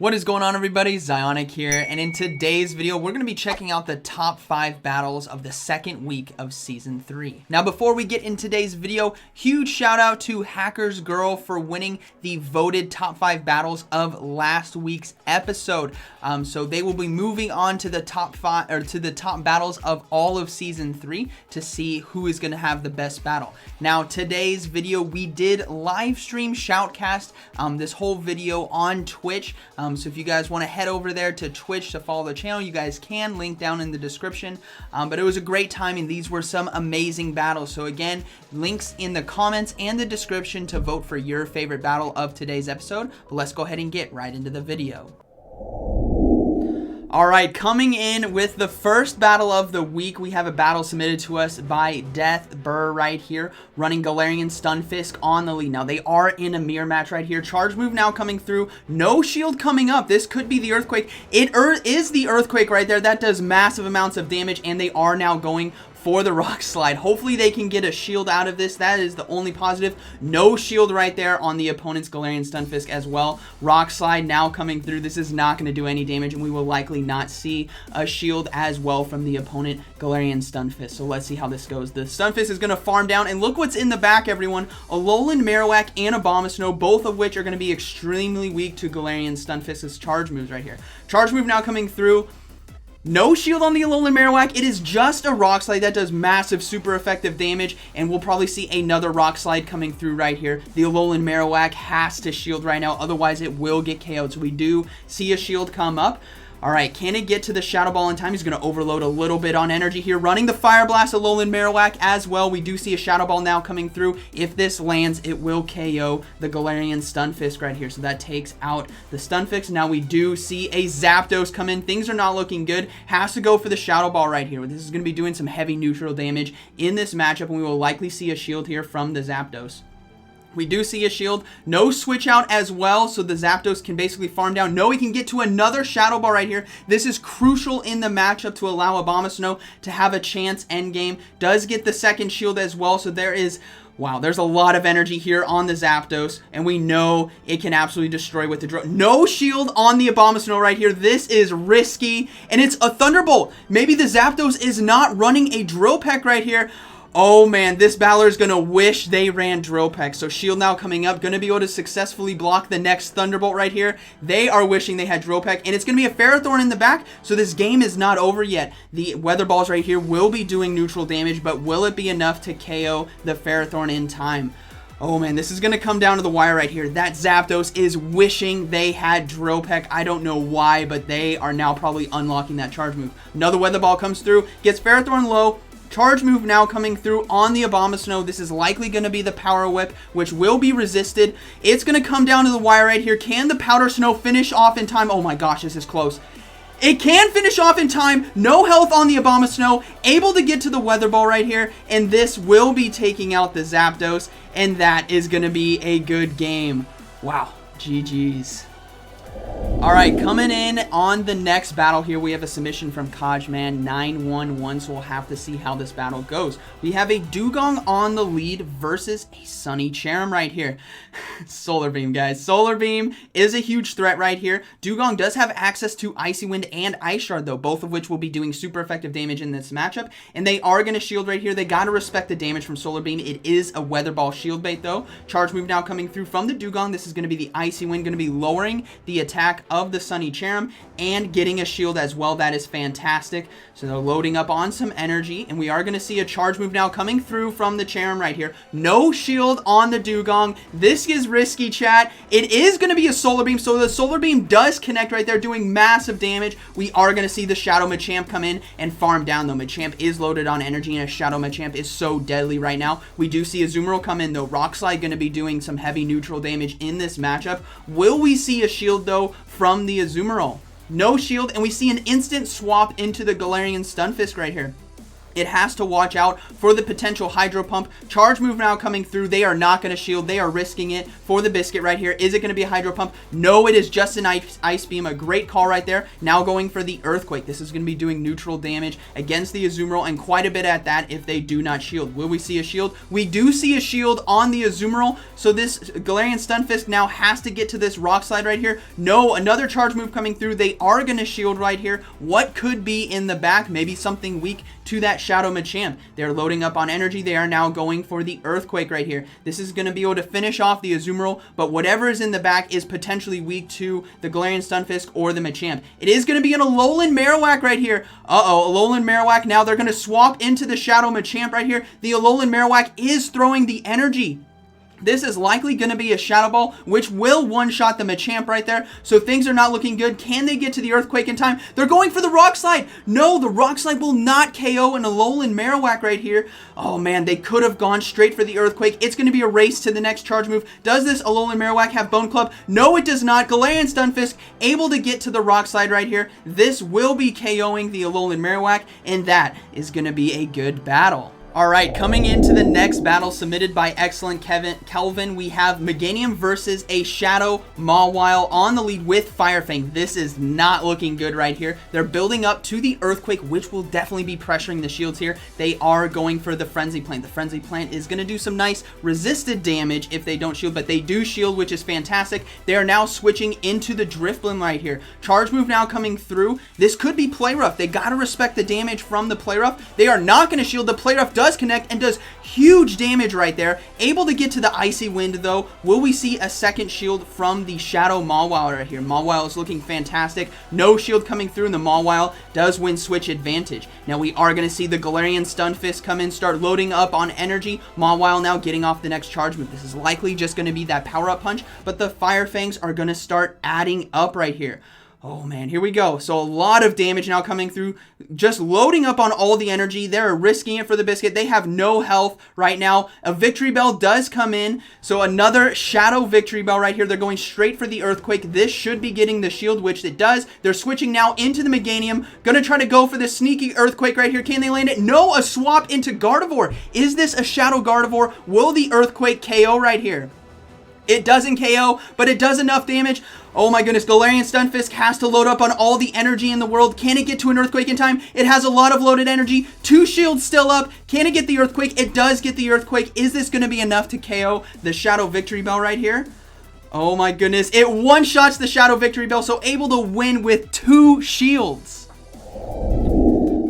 What is going on, everybody? ZyoniK here, and in today's video we're going to be checking out the top 5 battles of the second week of Season 3. Now before we get in today's video, huge shout out to Hackers Girl for winning the voted top 5 battles of last week's episode. So they will be moving on to the top 5 or to the top battles of all of Season 3 to see who is going to have the best battle. Now today's video we did live stream Shoutcast this whole video on Twitch. So if you guys want to head over there to Twitch to follow the channel, you guys can, link down in the description. But it was a great time and these were some amazing battles. So again, links in the comments and the description to vote for your favorite battle of today's episode. But let's go ahead and get right into the video. Alright, coming in with the first battle of the week, we have a battle submitted to us by Death Burr right here, running Galarian Stunfisk on the lead. Now, they are in a mirror match right here. Charge move now coming through. No shield coming up. This could be the Earthquake. It is the Earthquake right there. That does massive amounts of damage, and they are now going for the Rock Slide. Hopefully they can get a shield out of this. That is the only positive. No shield right there on the opponent's Galarian Stunfisk as well. Rock Slide now coming through. This is not going to do any damage, and we will likely not see a shield as well from the opponent Galarian Stunfisk. So let's see how this goes. The Stunfisk is going to farm down, and look what's in the back, everyone. Alolan, Marowak, and Abomasnow, both of which are going to be extremely weak to Galarian Stunfisk's charge moves right here. Charge move now coming through. No shield on the Alolan Marowak. It is just a Rock Slide that does massive, super effective damage, and we'll probably see another Rock Slide coming through right here. The Alolan Marowak has to shield right now, otherwise it will get KO'd. So we do see a shield come up. Alright, can it get to the Shadow Ball in time? He's going to overload a little bit on energy here. Running the Fire Blast Alolan Marowak as well. We do see a Shadow Ball now coming through. If this lands, it will KO the Galarian Stunfisk right here. So that takes out the Stunfisk. Now we do see a Zapdos come in. Things are not looking good. Has to go for the Shadow Ball right here. This is going to be doing some heavy neutral damage in this matchup, and we will likely see a shield here from the Zapdos. We do see a shield. No switch out as well, so the Zapdos can basically farm down. No, he can get to another Shadow Ball right here. This is crucial in the matchup to allow Abomasnow to have a chance endgame. Does get the second shield as well, so there is... Wow, there's a lot of energy here on the Zapdos, and we know it can absolutely destroy with the drill. No shield on the Abomasnow right here. This is risky, and it's a Thunderbolt. Maybe the Zapdos is not running a Drill Peck right here. Oh man, this battler is going to wish they ran Drill Peck. So shield now coming up, going to be able to successfully block the next Thunderbolt right here. They are wishing they had Drill Peck, and it's going to be a Ferrothorn in the back, so this game is not over yet. The Weather Balls right here will be doing neutral damage, but will it be enough to KO the Ferrothorn in time? Oh man, this is going to come down to the wire right here. That Zapdos is wishing they had Drill Peck. I don't know why, but they are now probably unlocking that charge move. Another Weather Ball comes through, gets Ferrothorn low. Charge move now coming through on the Abomasnow. This is likely going to be the Power Whip, which will be resisted. It's going to come down to the wire right here. Can the Powder Snow finish off in time? Oh my gosh, this is close. It can finish off in time. No health on the Abomasnow. Able to get to the Weather Ball right here. And this will be taking out the Zapdos. And that is going to be a good game. Wow. GG's. Alright, coming in on the next battle here, we have a submission from Kajman911, so we'll have to see how this battle goes. We have a Dugong on the lead versus a Sunny Cherrim right here. Solar Beam, guys. Solar Beam is a huge threat right here. Dugong does have access to Icy Wind and Ice Shard, though, both of which will be doing super effective damage in this matchup, and they are going to shield right here. They got to respect the damage from Solar Beam. It is a Weather Ball shield bait, though. Charge move now coming through from the Dugong. This is going to be the Icy Wind, going to be lowering the attack of the Sunny Cherrim and getting a shield as well. That is fantastic. So they're loading up on some energy, and we are going to see a charge move now coming through from the Cherrim right here. No shield on the Dugong. This is risky, chat. It is going to be a Solar Beam, so the Solar Beam does connect right there, doing massive damage. We are going to see the Shadow Machamp come in and farm down, though. Machamp is loaded on energy, and a Shadow Machamp is so deadly right now. We do see a Azumarill come in, though. Rock Slide going to be doing some heavy neutral damage in this matchup. Will we see a shield, though, from the Azumarill? No shield, and we see an instant swap into the Galarian Stunfisk right here. it has to watch out for the potential Hydro Pump. Charge move now coming through. They are not going to shield. They are risking it for the Biscuit right here. Is it going to be a Hydro Pump? No, it is just an Ice Beam. A great call right there. Now going for the Earthquake. This is going to be doing neutral damage against the Azumarill, and quite a bit at that if they do not shield. Will we see a shield? We do see a shield on the Azumarill, so this Galarian Stunfisk now has to get to this Rock Slide right here. No, another charge move coming through. They are going to shield right here. What could be in the back? Maybe something weak to that Shadow Machamp. They're loading up on energy. They are now going for the Earthquake right here. This is going to be able to finish off the Azumarill, but whatever is in the back is potentially weak to the Galarian Stunfisk or the Machamp. It is going to be an Alolan Marowak right here. Alolan Marowak. Now they're going to swap into the Shadow Machamp right here. The Alolan Marowak is throwing the energy. This is likely going to be a Shadow Ball, which will one-shot the Machamp right there. So things are not looking good. Can they get to the Earthquake in time? They're going for the Rock Slide. No, the Rock Slide will not KO an Alolan Marowak right here. Oh, man, they could have gone straight for the Earthquake. It's going to be a race to the next charge move. Does this Alolan Marowak have Bone Club? No, it does not. Galarian Stunfisk able to get to the Rock Slide right here. This will be KOing the Alolan Marowak, and that is going to be a good battle. Alright, coming into the next battle submitted by Excellent Kelvin, we have Meganium versus a Shadow Mawile on the lead with Fire Fang. This is not looking good right here. They're building up to the Earthquake, which will definitely be pressuring the shields here. They are going for the Frenzy Plant. The Frenzy Plant is going to do some nice resisted damage if they don't shield, but they do shield, which is fantastic. They are now switching into the Drifblim right here. Charge move now coming through. This could be Play Rough. They got to respect the damage from the Play Rough. They are not going to shield. The Play Rough does connect and does huge damage right there. Able to get to the Icy Wind though. Will we see a second shield from the Shadow Mawile right here? Mawile is looking fantastic. No shield coming through, and the Mawile does win switch advantage. Now we are going to see the Galarian Stunfisk come in, start loading up on energy. Mawile now getting off the next charge move. This is likely just going to be that Power Up Punch, but the Fire Fangs are going to start adding up right here. Oh man, here we go. So a lot of damage now coming through, just loading up on all the energy. They're risking it for the Biscuit. They have no health right now. A Victory Bell does come in, so another Shadow Victory Bell right here. They're going straight for the Earthquake. This should be getting the shield, which it does. They're switching now into the Meganium. Gonna try to go for the sneaky Earthquake right here. Can they land it? No, a swap into Gardevoir. Is this a Shadow Gardevoir? Will the Earthquake KO right here? It doesn't KO, but it does enough damage. Oh my goodness, Galarian Stunfisk has to load up on all the energy in the world. Can it get to an Earthquake in time? It has a lot of loaded energy. 2 shields still up. Can it get the Earthquake? It does get the Earthquake. Is this going to be enough to KO the Shadow Victory Bell right here? Oh my goodness, it one-shots the Shadow Victory Bell, so able to win with 2 shields.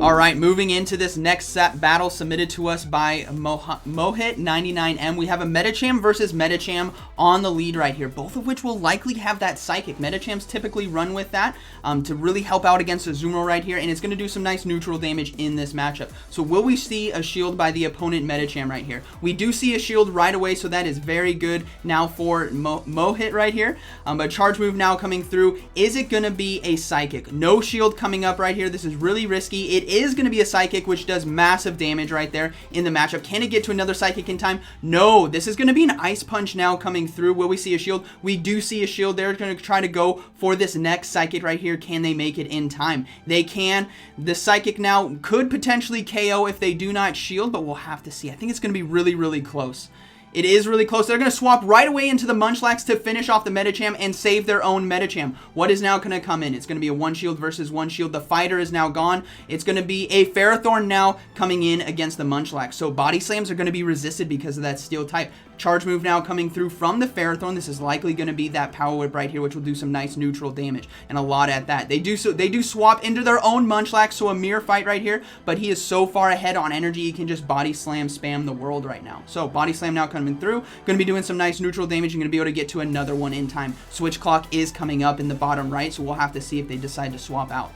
Alright, moving into this next battle submitted to us by Mohit99M. We have a Medicham versus Medicham on the lead right here, both of which will likely have that Psychic. Medicham's typically run with that to really help out against Azumarill right here, and it's going to do some nice neutral damage in this matchup. So will we see a shield by the opponent Medicham right here? We do see a shield right away, so that is very good now for Mohit right here. But charge move now coming through. Is it going to be a Psychic? No shield coming up right here. This is really risky. It is going to be a Psychic, which does massive damage right there in the matchup. Can it get to another Psychic in time? No. This is going to be an Ice Punch now coming through. Will we see a shield? We do see a shield. They're going to try to go for this next Psychic right here. Can they make it in time? They can. The Psychic now could potentially KO if they do not shield, but we'll have to see. I think it's going to be really, really close. It is really close. They're going to swap right away into the Munchlax to finish off the Medicham and save their own Medicham. What is now going to come in? It's going to be a 1 shield versus 1 shield. The fighter is now gone. It's going to be a Ferrothorn now coming in against the Munchlax. So Body Slams are going to be resisted because of that Steel type. Charge move now coming through from the Ferrothorn. This is likely going to be that Power Whip right here, which will do some nice neutral damage and a lot at that. They do swap into their own Munchlax, so a mirror fight right here, but he is so far ahead on energy, he can just Body Slam spam the world right now. So Body Slam now coming through. Going to be doing some nice neutral damage. You're going to be able to get to another one in time. Switch Clock is coming up in the bottom right, so we'll have to see if they decide to swap out.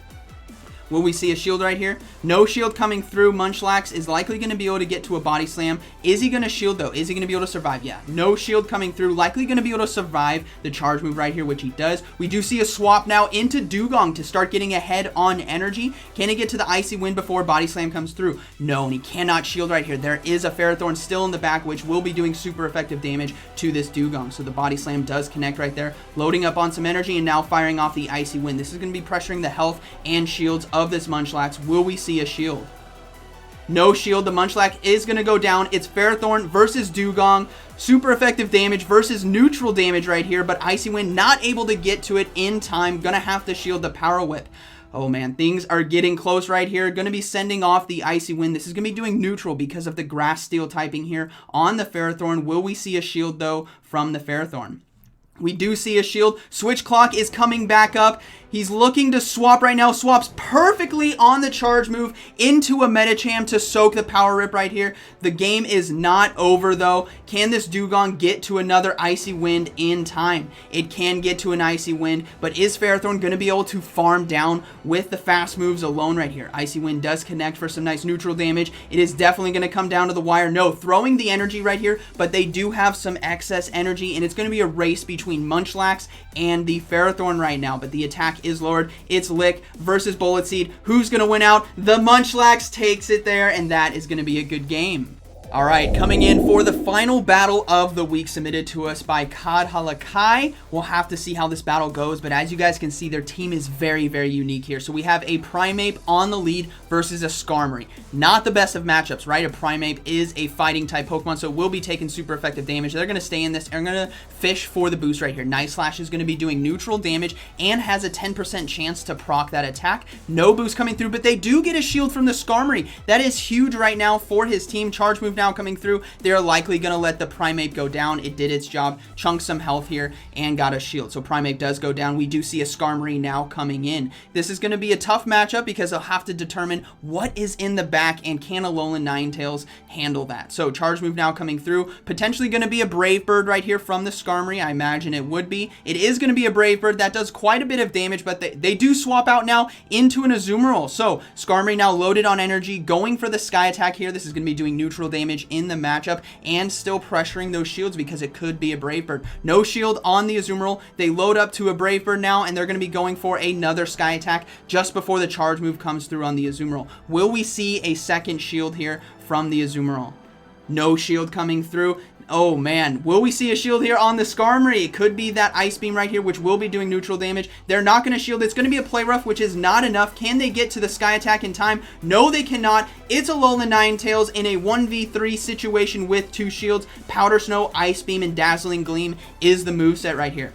Will we see a shield right here? No shield coming through. Munchlax is likely going to be able to get to a Body Slam. Is he going to shield though? Is he going to be able to survive? Yeah. No shield coming through. Likely going to be able to survive the charge move right here, which he does. We do see a swap now into Dugong to start getting ahead on energy. Can he get to the Icy Wind before Body Slam comes through? No, and he cannot shield right here. There is a Ferrothorn still in the back, which will be doing super effective damage to this Dugong. So the Body Slam does connect right there. Loading up on some energy and now firing off the Icy Wind. This is going to be pressuring the health and shields of this Munchlax. Will we see a shield? No shield. The Munchlax is going to go down. It's Ferrothorn versus Dewgong. Super effective damage versus neutral damage right here, but Icy Wind not able to get to it in time. Gonna have to shield the Power Whip. Oh man, things are getting close right here. Going to be sending off the Icy Wind. This is going to be doing neutral because of the Grass Steel typing here on the Ferrothorn. Will we see a shield though from the Ferrothorn? We do see a shield. Switch Clock is coming back up. He's looking to swap right now. Swaps perfectly on the charge move into a Medicham to soak the Power Rip right here. The game is not over though. Can this Dewgong get to another Icy Wind in time? It can get to an Icy Wind, but is Ferrothorn going to be able to farm down with the fast moves alone right here? Icy Wind does connect for some nice neutral damage. It is definitely going to come down to the wire. No, throwing the energy right here, but they do have some excess energy, and it's going to be a race between Munchlax and the Ferrothorn right now, but the attack is lowered. It's Lick versus Bullet Seed. Who's going to win out? The Munchlax takes it there, and that is going to be a good game. All right, coming in for the final battle of the week submitted to us by Kad Halakai. We'll have to see how this battle goes, but as you guys can see, their team is very, very unique here. So we have a Primeape on the lead versus a Skarmory. Not the best of matchups, right? A Primeape is a fighting type Pokemon, so it will be taking super effective damage. They're going to stay in this and going to fish for the boost right here. Night Slash is going to be doing neutral damage and has a 10% chance to proc that attack. No boost coming through, but they do get a shield from the Skarmory. That is huge right now for his team. Charge move now coming through. They're likely going to let the Primeape go down. It did its job, chunked some health here, and got a shield. So Primeape does go down. We do see a Skarmory now coming in. This is going to be a tough matchup because they'll have to determine what is in the back and can Alolan Ninetales handle that. So charge move now coming through. Potentially going to be a Brave Bird right here from the Skarmory. I imagine it would be. It is going to be a Brave Bird. That does quite a bit of damage, but they do swap out now into an Azumarill. So Skarmory now loaded on energy, going for the Sky Attack here. This is going to be doing neutral damage in the matchup and still pressuring those shields because it could be a Brave Bird. No shield on the Azumarill. They load up to a Brave Bird now, and they're going to be going for another Sky Attack just before the charge move comes through on the Azumarill. Will we see a second shield here from the Azumarill? No shield coming through. Oh man, will we see a shield here on the Skarmory? It could be that Ice Beam right here, which will be doing neutral damage. They're not going to shield. It's going to be a Play Rough, which is not enough. Can they get to the Sky Attack in time? No, they cannot. It's Alolan Ninetales in a 1v3 situation with two shields. Powder Snow, Ice Beam, and Dazzling Gleam is the moveset right here.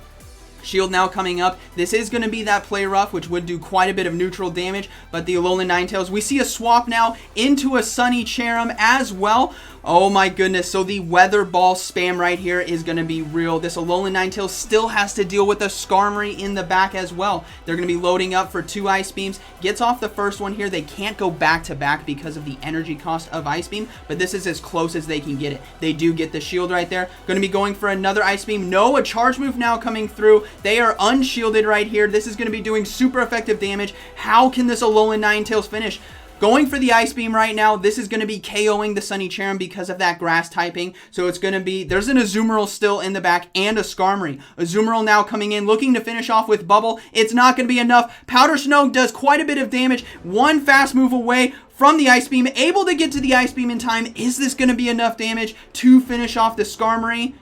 Shield now coming up. This is going to be that Play Rough, which would do quite a bit of neutral damage, but the Alolan Ninetales, we see a swap now into a Sunny Cherim as well. Oh my goodness, so the Weather Ball spam right here is going to be real. This Alolan Ninetales still has to deal with a Skarmory in the back as well. They're going to be loading up for two Ice Beams. Gets off the first one here. They can't go back to back because of the energy cost of Ice Beam, but this is as close as they can get it. They do get the shield right there. Going to be going for another Ice Beam. No, a charge move now coming through. They are unshielded right here. This is going to be doing super effective damage. How can this Alolan Ninetales finish? Going for the Ice Beam right now. This is going to be KOing the Sunny Cherim because of that grass typing. So it's going to be, there's an Azumarill still in the back and a Skarmory. Azumarill now coming in, looking to finish off with Bubble. It's not going to be enough. Powder Snow does quite a bit of damage. One fast move away from the Ice Beam. Able to get to the Ice Beam in time. Is this going to be enough damage to finish off the Skarmory?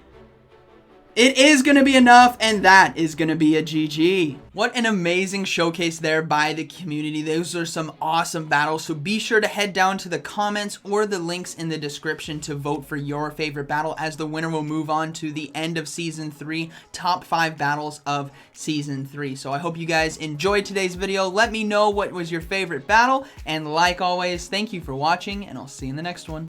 It is going to be enough, and that is going to be a GG. What an amazing showcase there by the community. Those are some awesome battles, so be sure to head down to the comments or the links in the description to vote for your favorite battle, as the winner will move on to the end of Season 3, top 5 battles of Season 3. So I hope you guys enjoyed today's video. Let me know what was your favorite battle, and like always, thank you for watching, and I'll see you in the next one.